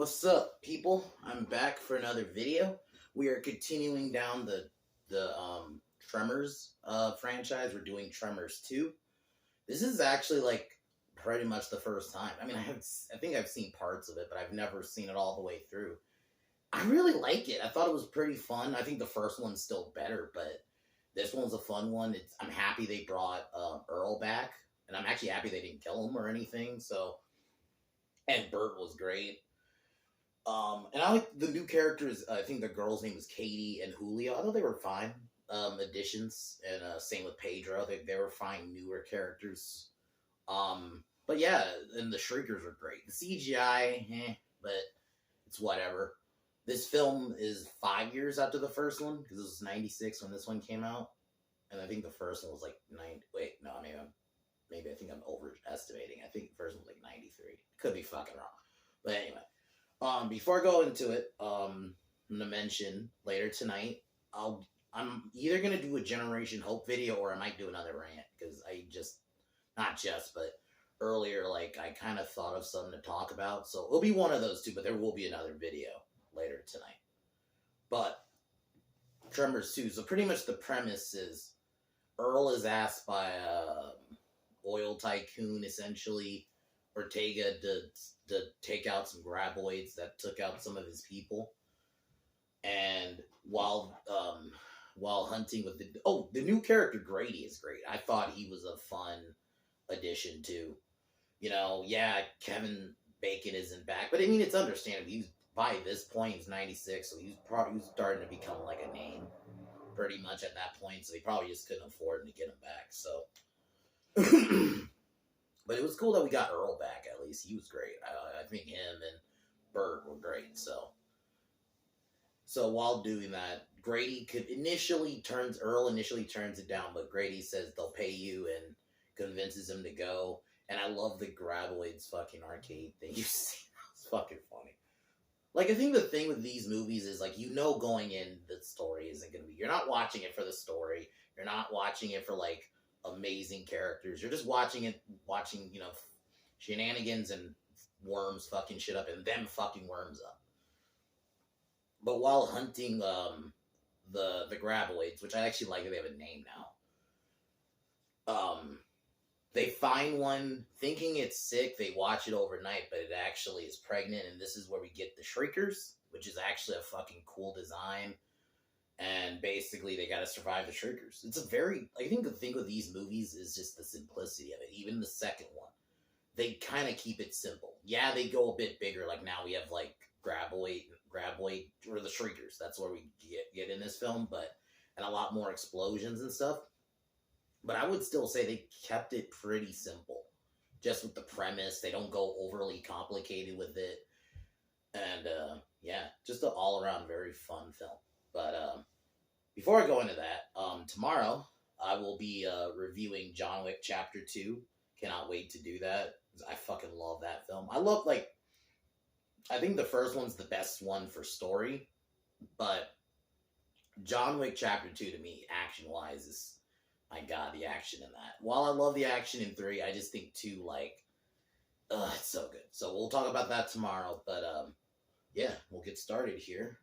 What's up, people? I'm back for another video. We are continuing down the Tremors franchise. We're doing Tremors 2. This is actually like pretty much the first time. I mean, I think I've seen parts of it, but I've never seen it all the way through. I really like it. I thought it was pretty fun. I think the first one's still better, but this one's a fun one. I'm happy they brought Earl back, and I'm actually happy they didn't kill him or anything. And Bert was great. And I like the new characters. I think the girl's name was Katie and Julio. I thought they were fine additions, and same with Pedro. They were fine newer characters. But yeah, and the Shriekers are great. The CGI, but it's whatever. This film is 5 years after the first one because it was '96 when this one came out, and I think the first one was like 90. Wait, no, maybe I think I'm overestimating. I think the first one was like '93. Could be fucking wrong, but anyway. Before I go into it, I'm gonna mention later tonight, I'm either gonna do a Generation Hope video or I might do another rant because but earlier, like I kind of thought of something to talk about, so it'll be one of those two. But there will be another video later tonight. But Tremors 2. So pretty much the premise is Earl is asked by a oil tycoon, essentially, Ortega, to take out some graboids that took out some of his people. And while hunting with the new character Grady is great. I thought he was a fun addition to, Kevin Bacon isn't back, but I mean it's understandable. By this point he's 96, so he was starting to become like a name pretty much at that point. So he probably just couldn't afford to get him back. So. But it was cool that we got Earl back, at least. He was great. I think him and Bert were great. So while doing that, Earl initially turns it down, but Grady says they'll pay you and convinces him to go. And I love the Graboids fucking arcade thing. You see, it's fucking funny. Like, I think the thing with these movies is, like, going in, the story isn't going to be... You're not watching it for the story. You're not watching it for, like, amazing characters. You're just watching shenanigans and worms fucking shit up and them fucking worms up. But while hunting the graboids, which I actually like that they have a name now, they find one thinking it's sick. They watch it overnight, but it actually is pregnant, and this is where we get the Shriekers, which is actually a fucking cool design. And basically, they got to survive the Shriekers. I think the thing with these movies is just the simplicity of it. Even the second one, they kind of keep it simple. Yeah, they go a bit bigger. Like now we have like Graboid, or the Shriekers. That's where we get in this film, and a lot more explosions and stuff. But I would still say they kept it pretty simple, just with the premise. They don't go overly complicated with it, and just an all-around very fun film. But before I go into that, tomorrow I will be reviewing John Wick Chapter 2. Cannot wait to do that. I fucking love that film. I think the first one's the best one for story, but John Wick Chapter 2 to me, action-wise, is, my god, the action in that. While I love the action in 3, I just think 2, it's so good. So we'll talk about that tomorrow, but we'll get started here.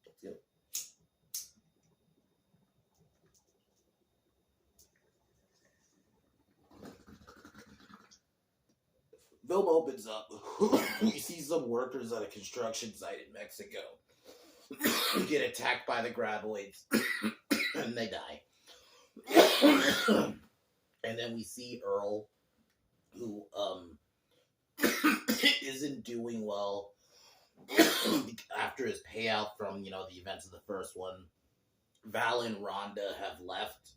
Let's go. Film opens up. We see some workers at a construction site in Mexico get attacked by the graboids, and they die. And then we see Earl, who isn't doing well after his payout from, the events of the first one. Val and Rhonda have left.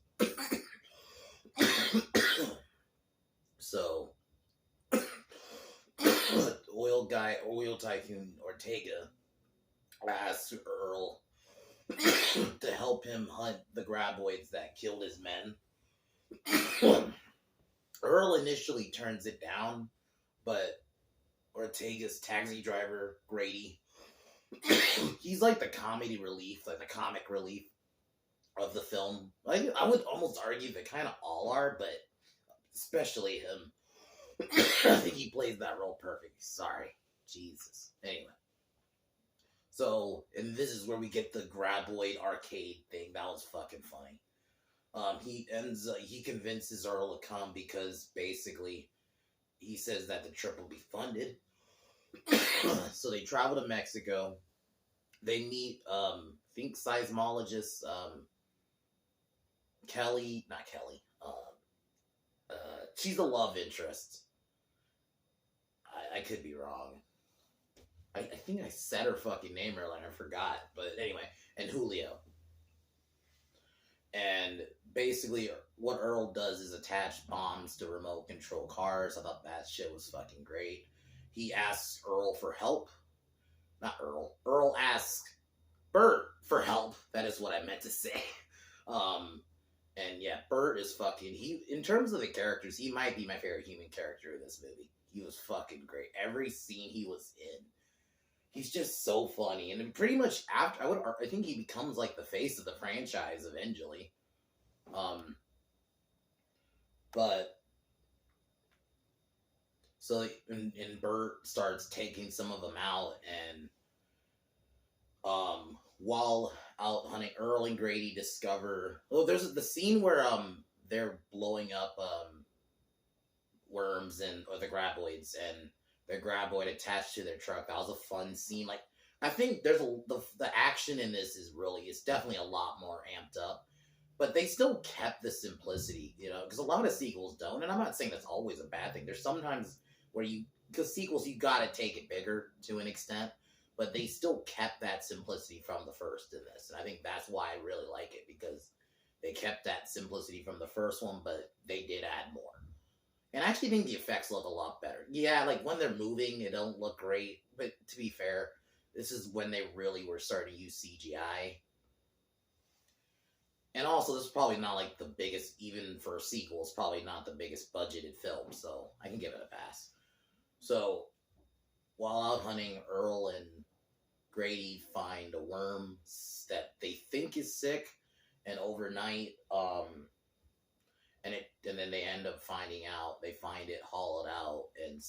So, oil tycoon Ortega asks Earl to help him hunt the graboids that killed his men. Earl initially turns it down, but Ortega's taxi driver, Grady, he's like the comic relief of the film. I would almost argue they kind of all are, but especially him. I think he plays that role perfect. Sorry. Jesus. Anyway. So, and this is where we get the Graboid arcade thing. That was fucking funny. He convinces Earl to come because basically he says that the trip will be funded. So they travel to Mexico. They meet, I think seismologist, Kelly, not Kelly, she's the love interest. I could be wrong. I think I said her fucking name earlier and I forgot. But anyway, and Julio. And basically, what Earl does is attach bombs to remote control cars. I thought that shit was fucking great. He asks Earl for help. Not Earl. Earl asks Bert for help. That is what I meant to say. And yeah, Bert is fucking... in terms of the characters, he might be my favorite human character in this movie. He was fucking great. Every scene he was in, he's just so funny. And then pretty much after, I think he becomes like the face of the franchise eventually. But so and Bert starts taking some of them out, and while out hunting, Earl and Grady discover. Oh, there's the scene where they're blowing up worms or the graboids, and their graboid attached to their truck. That was a fun scene. Like, I think there's the action in this it's definitely a lot more amped up, but they still kept the simplicity, because a lot of sequels don't, and I'm not saying that's always a bad thing. There's sometimes where because sequels, you gotta take it bigger to an extent, but they still kept that simplicity from the first in this, and I think that's why I really like it, because they kept that simplicity from the first one, but they did add more. And I actually think the effects look a lot better. Yeah, like when they're moving, it don't look great. But to be fair, this is when they really were starting to use CGI. And also, this is probably not like the biggest, even for a sequel, it's probably not the biggest budgeted film. So I can give it a pass. So while out hunting, Earl and Grady find a worm that they think is sick. And overnight, and then they end up finding out, they find it hollowed out, and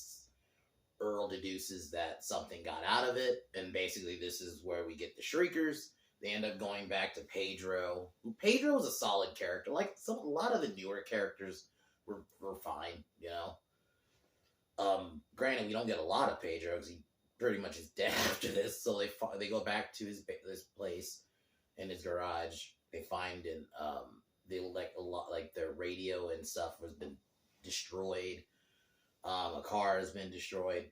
Earl deduces that something got out of it, and basically this is where we get the Shriekers. They end up going back to Pedro. Pedro was a solid character. Like, a lot of the newer characters were fine, Granted, we don't get a lot of Pedro, because he pretty much is dead after this, so they go back to this place, in his garage. They find their radio and stuff has been destroyed. A car has been destroyed.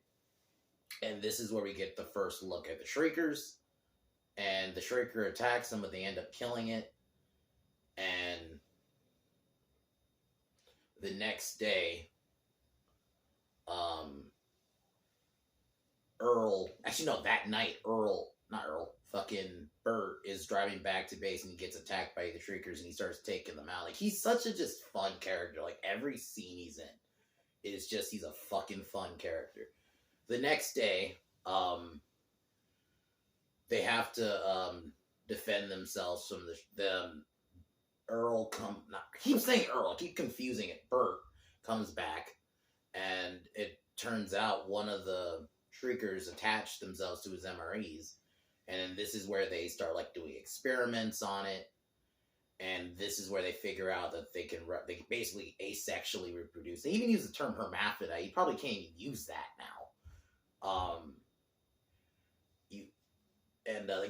And this is where we get the first look at the Shriekers. And the Shrieker attacks them, but they end up killing it. And the next day, that night, fucking Bert is driving back to base and he gets attacked by the Shriekers and he starts taking them out. Like, he's such a just fun character. Like, every scene he's in is just, he's a fucking fun character. The next day, they have to defend themselves from Earl I keep saying Earl, I keep confusing it. Bert comes back, and it turns out one of the Shriekers attached themselves to his MREs. And this is where they start doing experiments on it. And this is where they figure out that they can basically asexually reproduce. They even use the term hermaphrodite. You probably can't even use that now.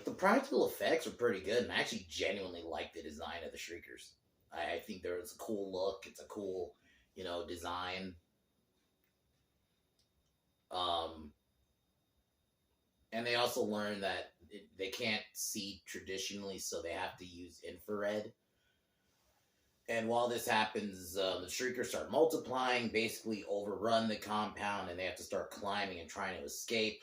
The practical effects are pretty good, and I actually genuinely like the design of the Shriekers. I think there's a cool look. It's a cool, design. And they also learn that they can't see traditionally, so they have to use infrared. And while this happens, the Shriekers start multiplying, basically overrun the compound, and they have to start climbing and trying to escape.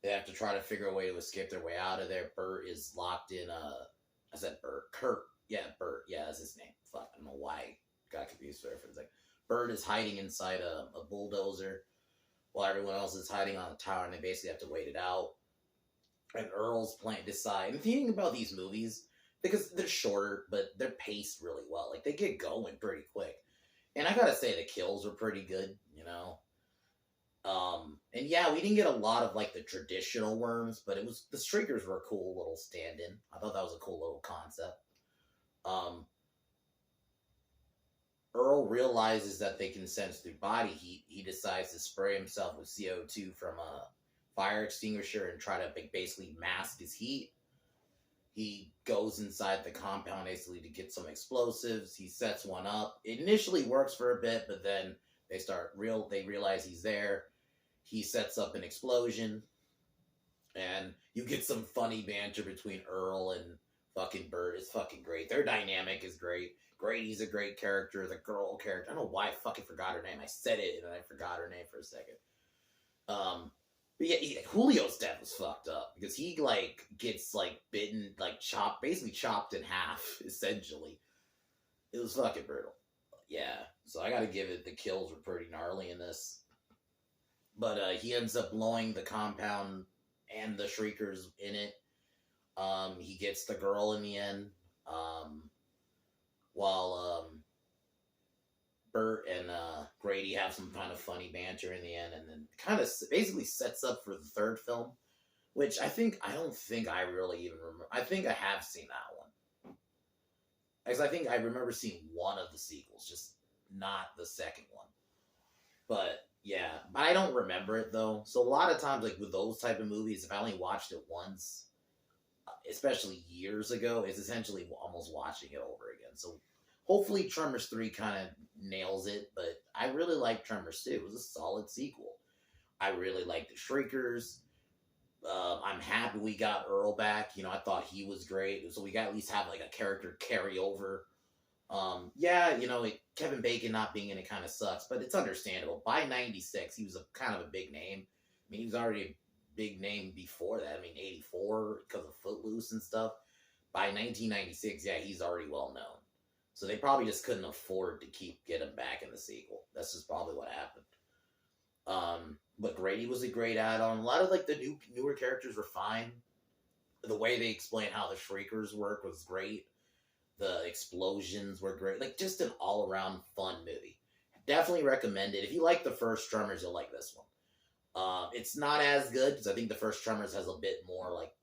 They have to try to figure a way to escape their way out of there. Bert is locked in I said Bert. Kurt. Yeah, Bert. Yeah, that's his name. Fuck, I don't know why I got confused there for a second. Bert is hiding inside a bulldozer while everyone else is hiding on the tower, and they basically have to wait it out. And Earl's playing decide. And thinking about these movies, because they're shorter, but they're paced really well. Like, they get going pretty quick. And I gotta say, the kills are pretty good, And yeah, we didn't get a lot of like the traditional worms, but it was the Shriekers were a cool little stand-in. I thought that was a cool little concept. Um, Earl realizes that they can sense through body heat. He decides to spray himself with CO2 from a fire extinguisher and try to basically mask his heat. He goes inside the compound basically to get some explosives. He sets one up. It initially works for a bit, but then they realize he's there. He sets up an explosion, and you get some funny banter between Earl and fucking Bert. It's fucking great. Their dynamic is great. Grady's a great character. The girl character, I don't know why I fucking forgot her name. I said it and then I forgot her name for a second. But yeah, Julio's death was fucked up because he like gets like bitten, like chopped, basically chopped in half, essentially. It was fucking brutal. Yeah, so I gotta give it, the kills were pretty gnarly in this. But he ends up blowing the compound and the Shriekers in it. He gets the girl in the end. While Bert and Grady have some kind of funny banter in the end, and then kind of basically sets up for the third film, which I don't think I really even remember. I think I have seen that one. Because I think I remember seeing one of the sequels, just not the second one. But yeah, but I don't remember it though. So a lot of times, like with those type of movies, if I only watched it once, especially years ago, it's essentially almost watching it over again. So hopefully Tremors 3 kind of nails it, but I really like Tremors 2. It was a solid sequel. I really like the Shriekers. I'm happy we got Earl back. You know, I thought he was great. So we got at least have like a character carry over. Yeah, you know, Kevin Bacon not being in it kind of sucks, but it's understandable. By 96, he was a kind of a big name. I mean, he was already a big name before that. I mean, 84 because of Footloose and stuff. By 1996, yeah, he's already well known. So they probably just couldn't afford to get him back in the sequel. That's just probably what happened. But Grady was a great add-on. A lot of like the newer characters were fine. The way they explained how the Shriekers work was great. The explosions were great. Like just an all-around fun movie. Definitely recommend it. If you like the first Tremors, you'll like this one. It's not as good because I think the first Tremors has a bit more like,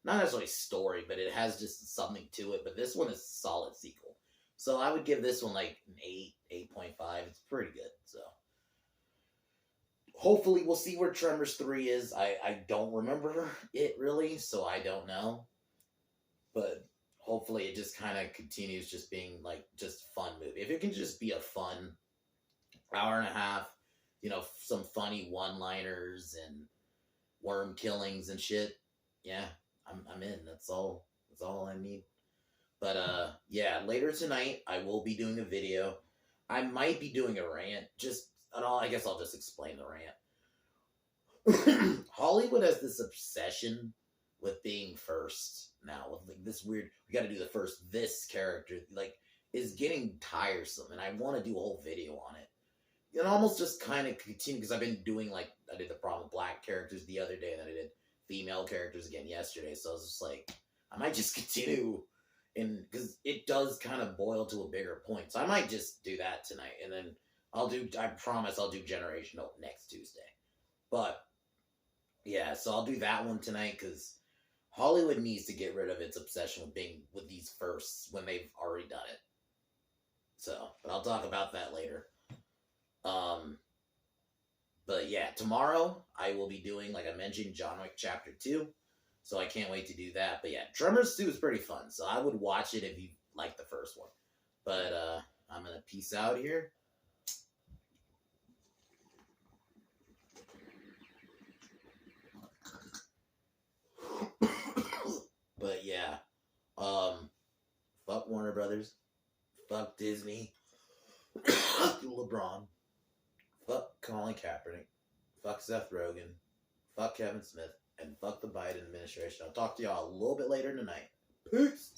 not necessarily story, but it has just something to it. But this one is a solid sequel. So I would give this one like an 8, 8.5. It's pretty good. So hopefully we'll see where Tremors 3 is. I don't remember it really, so I don't know. But hopefully it just kind of continues just being like just fun movie. If it can just be a fun hour and a half, you know, some funny one-liners and worm killings and shit, yeah, I'm in. That's all I need. But yeah, later tonight I will be doing a video. I might be doing a rant. I guess I'll just explain the rant. Hollywood has this obsession with being first now. With like this weird, we got to do the first this character. Like, is getting tiresome, and I want to do a whole video on it. And almost just kind of continue because I've been doing like I did the problem with black characters the other day, and then I did female characters again yesterday. So I was just like, I might just continue. And because it does kind of boil to a bigger point. So I might just do that tonight. And then I promise I'll do Generation Hope next Tuesday. But, yeah, so I'll do that one tonight because Hollywood needs to get rid of its obsession with these firsts when they've already done it. So, but I'll talk about that later. But yeah, tomorrow I will be doing, like I mentioned, John Wick Chapter 2. So I can't wait to do that. But yeah, Tremors 2 is pretty fun. So I would watch it if you like the first one. But I'm going to peace out here. But yeah, fuck Warner Brothers. Fuck Disney. Fuck LeBron. Fuck Colin Kaepernick. Fuck Seth Rogen. Fuck Kevin Smith. And fuck the Biden administration. I'll talk to y'all a little bit later tonight. Peace.